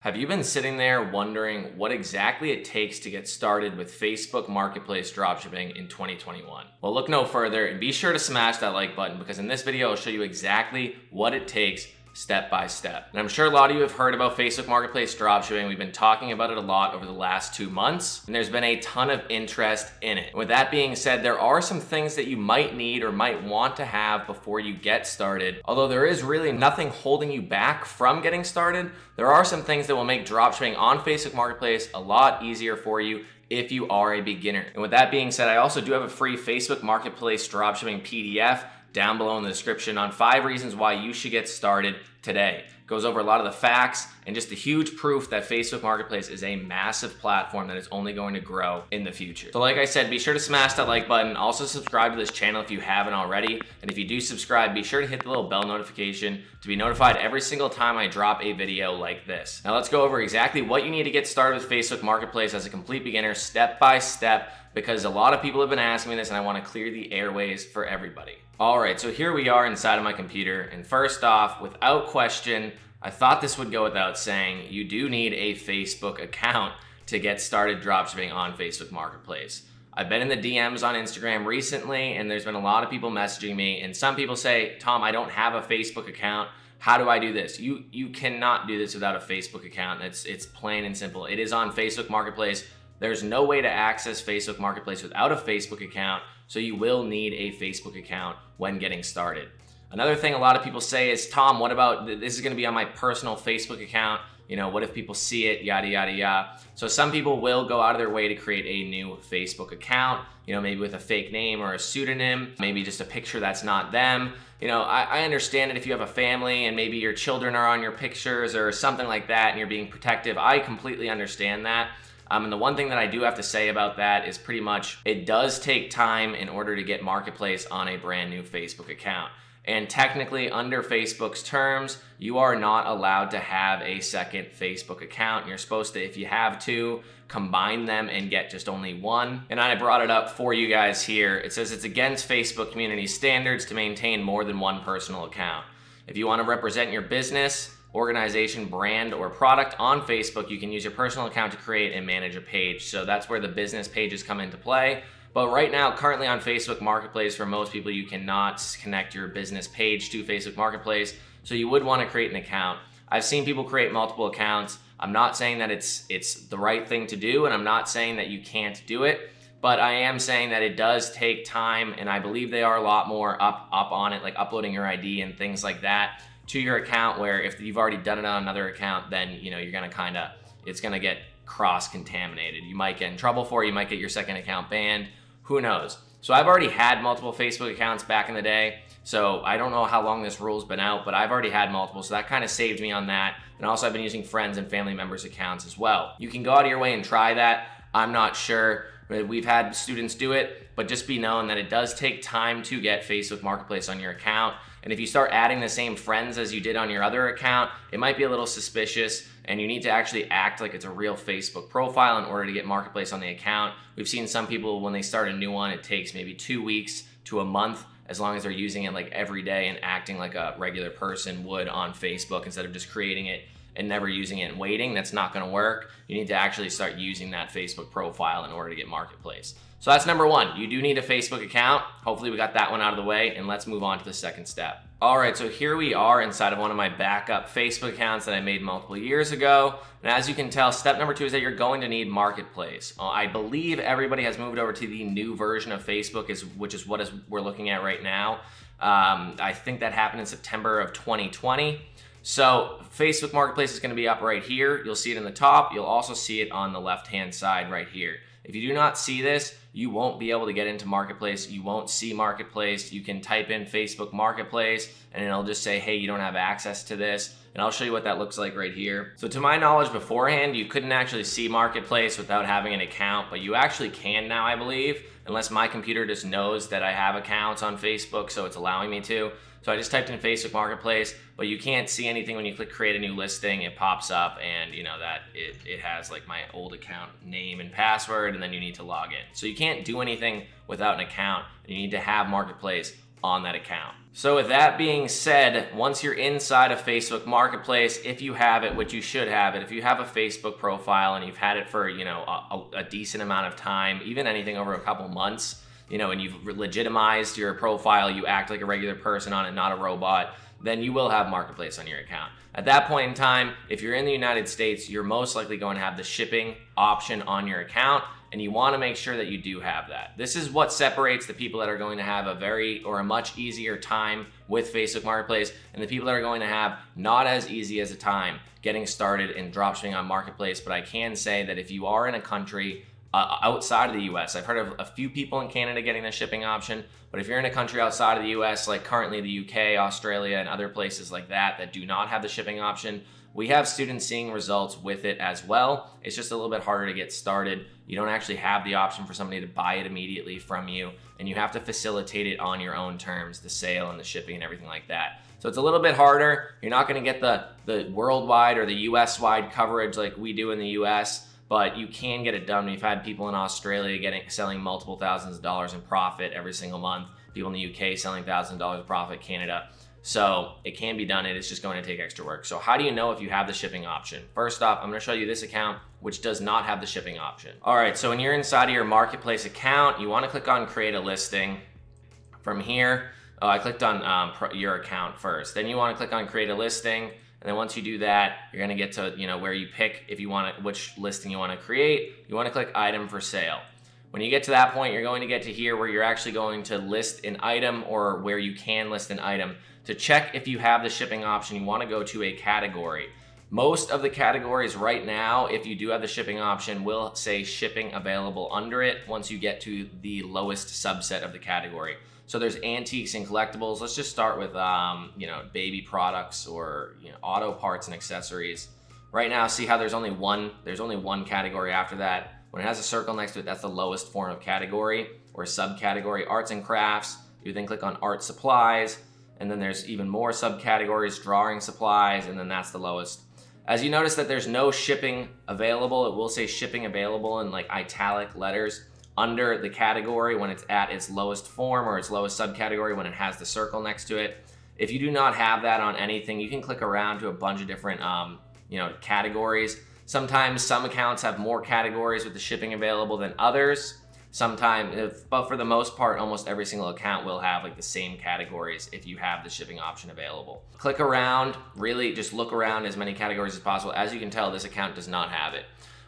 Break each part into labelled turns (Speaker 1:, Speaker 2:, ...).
Speaker 1: Have you been sitting there wondering what exactly it takes to get started with Facebook Marketplace dropshipping in 2021? Well, look no further and be sure to smash that like button because in this video, I'll show you exactly what it takes step by step. And I'm sure a lot of you have heard about Facebook Marketplace dropshipping. We've been talking about it a lot over the last 2 months, and there's been a ton of interest in it. And with that being said, there are some things that you might need or might want to have before you get started. Although there is really nothing holding you back from getting started, there are some things that will make dropshipping on Facebook Marketplace a lot easier for you if you are a beginner. And with that being said, I also do have a free Facebook Marketplace dropshipping PDF down below in the description on 5 reasons why you should get started today. It goes over a lot of the facts and just the huge proof that Facebook Marketplace is a massive platform that is only going to grow in the future. So like I said, be sure to smash that like button. Also subscribe to this channel if you haven't already. And if you do subscribe, be sure to hit the little bell notification to be notified every single time I drop a video like this. Now let's go over exactly what you need to get started with Facebook Marketplace as a complete beginner, step by step, because a lot of people have been asking me this and I want to clear the airways for everybody. Alright, so here we are inside of my computer, and first off, without question, I thought this would go without saying, you do need a Facebook account to get started dropshipping on Facebook Marketplace. I've been in the DMs on Instagram recently, and there's been a lot of people messaging me, and some people say, Tom, I don't have a Facebook account. How do I do this? You cannot do this without a Facebook account. It's plain and simple. It is on Facebook Marketplace. There's no way to access Facebook Marketplace without a Facebook account, so you will need a Facebook account when getting started. Another thing a lot of people say is, Tom, what about, this is gonna be on my personal Facebook account, what if people see it, yada, yada, yada. So some people will go out of their way to create a new Facebook account, maybe with a fake name or a pseudonym, maybe just a picture that's not them. I understand it if you have a family and maybe your children are on your pictures or something like that and you're being protective. I completely understand that. And the one thing that I do have to say about that is pretty much it does take time in order to get Marketplace on a brand new Facebook account. And technically under Facebook's terms, you are not allowed to have a second Facebook account. You're supposed to, if you have two, combine them and get just only one. And I brought it up for you guys here. It says it's against Facebook community standards to maintain more than one personal account. If you want to represent your business, organization, brand, or product on Facebook, you can use your personal account to create and manage a page. So that's where the business pages come into play. But right now, currently on Facebook Marketplace, for most people, you cannot connect your business page to Facebook Marketplace. So you would want to create an account. I've seen people create multiple accounts. I'm not saying that it's the right thing to do, and I'm not saying that you can't do it. But I am saying that it does take time, and I believe they are a lot more up on it, like uploading your ID and things like that to your account, where if you've already done it on another account, then you're gonna it's gonna get cross-contaminated. You might get in trouble for it, you might get your second account banned, who knows? So I've already had multiple Facebook accounts back in the day, so I don't know how long this rule's been out, but I've already had multiple, so that kind of saved me on that. And also I've been using friends and family members' accounts as well. You can go out of your way and try that. I'm not sure. We've had students do it, but just be known that it does take time to get Facebook Marketplace on your account. And if you start adding the same friends as you did on your other account, it might be a little suspicious, and you need to actually act like it's a real Facebook profile in order to get Marketplace on the account. We've seen some people, when they start a new one, it takes maybe 2 weeks to a month, as long as they're using it like every day and acting like a regular person would on Facebook instead of just creating it and never using it and waiting. That's not gonna work. You need to actually start using that Facebook profile in order to get Marketplace. So that's number one. You do need a Facebook account. Hopefully we got that one out of the way, and let's move on to the second step. All right, so here we are inside of one of my backup Facebook accounts that I made multiple years ago. And as you can tell, step number 2 is that you're going to need Marketplace. I believe everybody has moved over to the new version of Facebook, which is what we're looking at right now. I think that happened in September of 2020. So Facebook Marketplace is going to be up right here. You'll see it in the top. You'll also see it on the left-hand side right here. If you do not see this, you won't be able to get into Marketplace. You won't see Marketplace. You can type in Facebook Marketplace and it'll just say, hey, you don't have access to this. And I'll show you what that looks like right here. So to my knowledge beforehand, you couldn't actually see Marketplace without having an account, but you actually can now, I believe, unless my computer just knows that I have accounts on Facebook, so it's allowing me to. So I just typed in Facebook Marketplace, but you can't see anything when you click create a new listing. It pops up and that it has like my old account name and password, and then you need to log in. So you can't do anything without an account. You need to have Marketplace on that account. So with that being said, once you're inside of Facebook Marketplace, if you have it, which you should have it, if you have a Facebook profile and you've had it for, a decent amount of time, even anything over a couple months, and you've legitimized your profile, you act like a regular person on it, not a robot, then you will have Marketplace on your account. At that point in time, if you're in the United States, you're most likely going to have the shipping option on your account, and you want to make sure that you do have that. This is what separates the people that are going to have a much easier time with Facebook Marketplace and the people that are going to have not as easy as a time getting started in dropshipping on Marketplace. But I can say that if you are in a country outside of the US, I've heard of a few people in Canada getting the shipping option, but if you're in a country outside of the US, like currently the UK, Australia, and other places like that do not have the shipping option, we have students seeing results with it as well. It's just a little bit harder to get started. You don't actually have the option for somebody to buy it immediately from you, and you have to facilitate it on your own terms, the sale and the shipping and everything like that. So it's a little bit harder. You're not gonna get the worldwide or the US-wide coverage like we do in the US, but you can get it done. We've had people in Australia selling multiple thousands of dollars in profit every single month. People in the UK selling thousands of dollars of profit, Canada. So it can be done. It is just going to take extra work. So how do you know if you have the shipping option? First off, I'm going to show you this account, which does not have the shipping option. All right, so when you're inside of your Marketplace account, you want to click on Create a Listing. From here, I clicked on your account first. Then you want to click on Create a Listing. And then once you do that, you're going to get to where you pick which listing you want to create. You want to click Item for Sale. When you get to that point, you're going to get to here where you're actually going to list an item, or where you can list an item. To check if you have the shipping option, you want to go to a category. Most of the categories right now, if you do have the shipping option, will say shipping available under it once you get to the lowest subset of the category. So there's antiques and collectibles. Let's just start with baby products or auto parts and accessories. Right now, see how there's only one category after that. When it has a circle next to it, that's the lowest form of category or subcategory. Arts and crafts, you then click on art supplies, and then there's even more subcategories, drawing supplies, and then that's the lowest. As you notice that there's no shipping available, it will say shipping available in like italic letters under the category when it's at its lowest form or its lowest subcategory when it has the circle next to it. If you do not have that on anything, you can click around to a bunch of different categories. Sometimes some accounts have more categories with the shipping available than others. But for the most part, almost every single account will have like the same categories if you have the shipping option available. Click around, really just look around as many categories as possible. As you can tell, this account does not have it.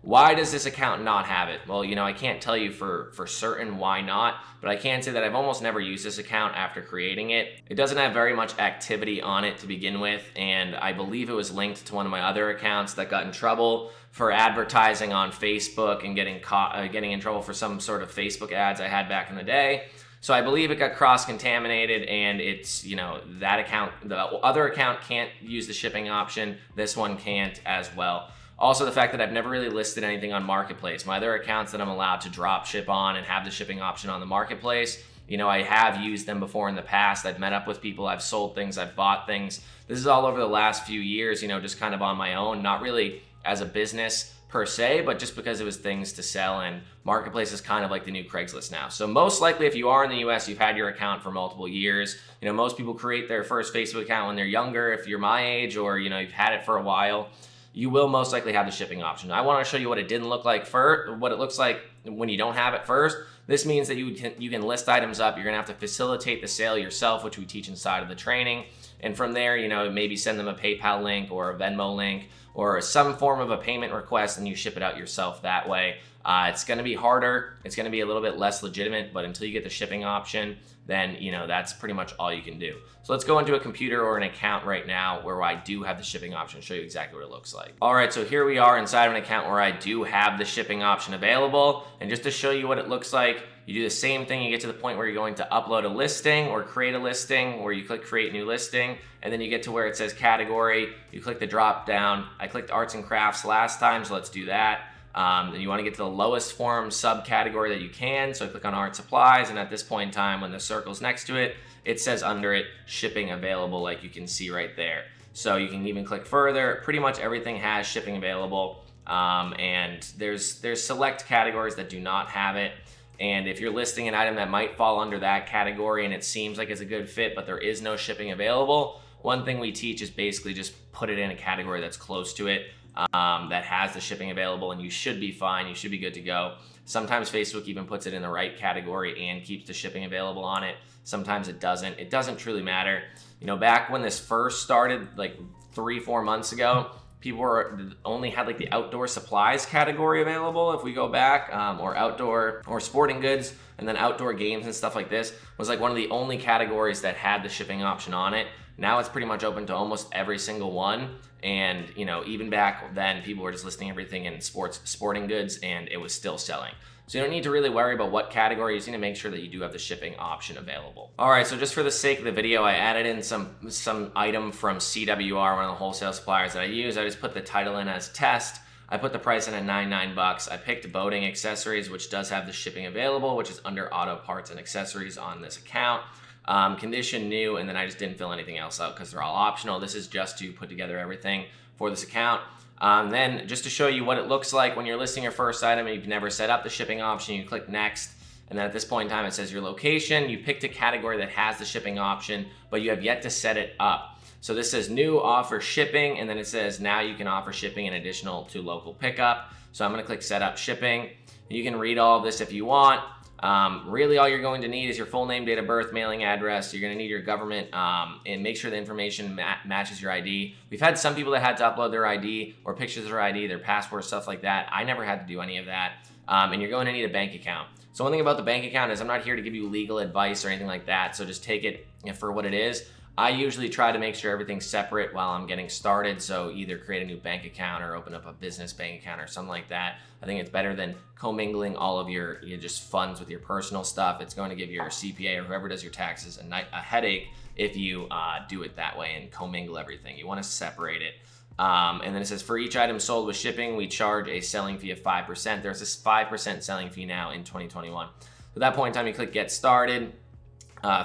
Speaker 1: Why does this account not have it? Well, I can't tell you for certain why not, but I can say that I've almost never used this account after creating it. It doesn't have very much activity on it to begin with, and I believe it was linked to one of my other accounts that got in trouble for advertising on Facebook and getting in trouble for some sort of Facebook ads I had back in the day. So I believe it got cross-contaminated, and it's, that account, the other account can't use the shipping option. This one can't as well. Also, the fact that I've never really listed anything on Marketplace. My other accounts that I'm allowed to drop ship on and have the shipping option on the Marketplace, I have used them before in the past. I've met up with people, I've sold things, I've bought things. This is all over the last few years, just kind of on my own, not really as a business per se, but just because it was things to sell, and Marketplace is kind of like the new Craigslist now. So most likely if you are in the US, you've had your account for multiple years. Most people create their first Facebook account when they're younger. If you're my age or you've had it for a while, you will most likely have the shipping option. I want to show you what it didn't look like first, what it looks like when you don't have it first. This means that you can list items up. You're gonna have to facilitate the sale yourself, which we teach inside of the training. And from there, maybe send them a PayPal link or a Venmo link or some form of a payment request, and you ship it out yourself that way. It's gonna be harder. It's gonna be a little bit less legitimate, but until you get the shipping option, then that's pretty much all you can do. So let's go into a computer or an account right now where I do have the shipping option, show you exactly what it looks like. All right, so here we are inside of an account where I do have the shipping option available. And just to show you what it looks like, you do the same thing. You get to the point where you're going to upload a listing or create a listing, where you click create new listing, and then you get to where it says category. You click the drop down. I clicked arts and crafts last time, so let's do that. Then you want to get to the lowest form subcategory that you can. So I click on art supplies, and at this point in time, when the circle's next to it, it says under it shipping available, like you can see right there. So you can even click further. Pretty much everything has shipping available, and there's select categories that do not have it. And if you're listing an item that might fall under that category and it seems like it's a good fit, but there is no shipping available, one thing we teach is basically just put it in a category that's close to it, that has the shipping available, and you should be fine. You should be good to go. Sometimes Facebook even puts it in the right category and keeps the shipping available on it. Sometimes it doesn't. It doesn't truly matter. You know, back when this first started, like 3-4 months ago, people only had like the outdoor supplies category available, if we go back, or outdoor or sporting goods, and then outdoor games and stuff like this was like one of the only categories that had the shipping option on it. Now it's pretty much open to almost every single one. And, you know, even back then, people were just listing everything in sporting goods, and it was still selling. So you don't need to really worry about what category. You just need to make sure that you do have the shipping option available. All right, so just for the sake of the video, I added in some item from CWR, one of the wholesale suppliers that I use. I just put the title in as test. I put the price in at $99. I picked boating accessories, which does have the shipping available, which is under auto parts and accessories on this account. Condition new, and then I just didn't fill anything else out because they're all optional. This is just to put together everything for this account. Then just to show you what it looks like when you're listing your first item and you've never set up the shipping option, you click next. And then at this point in time, it says your location. You picked a category that has the shipping option, but you have yet to set it up. So this says new offer shipping, and then it says now you can offer shipping in additional to local pickup. So I'm gonna click set up shipping. You can read all of this if you want. Really all you're going to need is your full name, date of birth, mailing address. You're going to need your government, and make sure the information matches your ID. We've had some people that had to upload their ID or pictures of their ID, their passport, stuff like that. I never had to do any of that. And you're going to need a bank account. So one thing about the bank account is I'm not here to give you legal advice or anything like that. So just take it for what it is. I usually try to make sure everything's separate while I'm getting started. So either create a new bank account or open up a business bank account or something like that. I think it's better than commingling all of your just funds with your personal stuff. It's going to give your CPA or whoever does your taxes a headache if you do it that way and commingle everything. You want to separate it. And then it says for each item sold with shipping, we charge a selling fee of 5%. There's this 5% selling fee now in 2021. At that point in time, you click get started,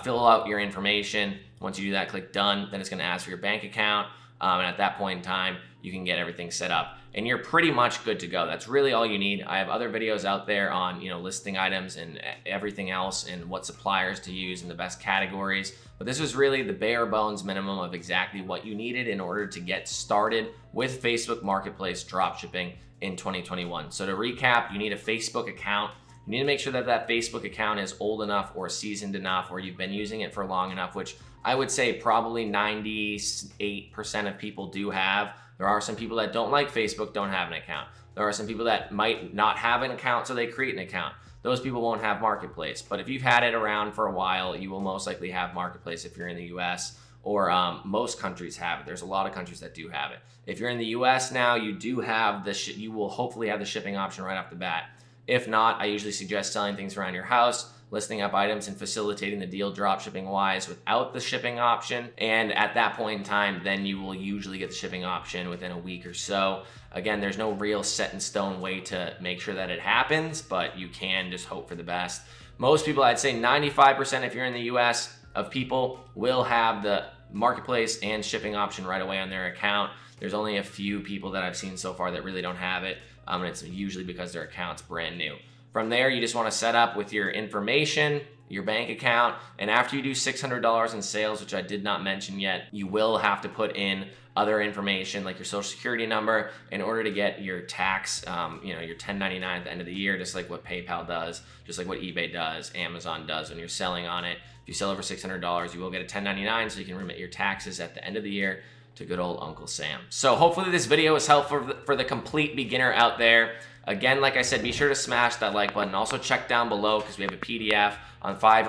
Speaker 1: fill out your information. Once you do that, click done. Then it's going to ask for your bank account. And at that point in time, you can get everything set up. And you're pretty much good to go. That's really all you need. I have other videos out there on, you know, listing items and everything else and what suppliers to use and the best categories. But this was really the bare bones minimum of exactly what you needed in order to get started with Facebook Marketplace dropshipping in 2021. So to recap, you need a Facebook account. You need to make sure that that Facebook account is old enough or seasoned enough or you've been using it for long enough, which I would say probably 98% of people do have. There are some people that don't like Facebook, don't have an account. There are some people that might not have an account, so they create an account. Those people won't have Marketplace. But if you've had it around for a while, you will most likely have Marketplace if you're in the US, or most countries have it. There's a lot of countries that do have it. If you're in the US now, you do have you will hopefully have the shipping option right off the bat. If not, I usually suggest selling things around your house, listing up items and facilitating the deal dropshipping wise without the shipping option. And at that point in time, then you will usually get the shipping option within a week or so. Again, there's no real set in stone way to make sure that it happens, but you can just hope for the best. Most people, I'd say 95% if you're in the US of people will have the Marketplace and shipping option right away on their account. There's only a few people that I've seen so far that really don't have it. And it's usually because their account's brand new. From there, you just want to set up with your information, your bank account, and after you do $600 in sales, which I did not mention yet, you will have to put in other information like your social security number in order to get your tax, your 1099 at the end of the year, just like what PayPal does, just like what eBay does, Amazon does when you're selling on it. If you sell over $600, you will get a 1099 so you can remit your taxes at the end of the year to good old Uncle Sam. So hopefully this video is helpful for the complete beginner out there. Again, like I said, be sure to smash that like button. Also check down below because we have a PDF on 5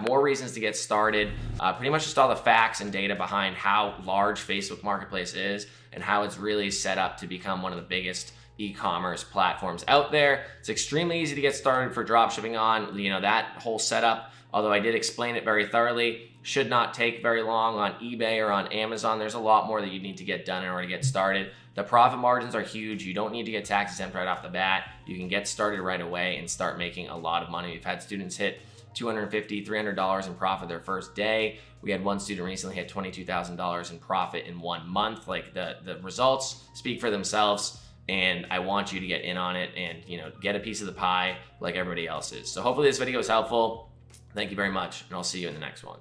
Speaker 1: more reasons to get started. Pretty much just all the facts and data behind how large Facebook Marketplace is and how it's really set up to become one of the biggest e-commerce platforms out there. It's extremely easy to get started for dropshipping on. That whole setup, although I did explain it very thoroughly, should not take very long on eBay or on Amazon. There's a lot more that you need to get done in order to get started. The profit margins are huge. You don't need to get tax exempt right off the bat. You can get started right away and start making a lot of money. We've had students hit $250, $300 in profit their first day. We had one student recently hit $22,000 in profit in 1 month. Like the results speak for themselves. and I want you to get in on it and, you know, get a piece of the pie like everybody else is. So hopefully this video was helpful. Thank you very much, and I'll see you in the next one.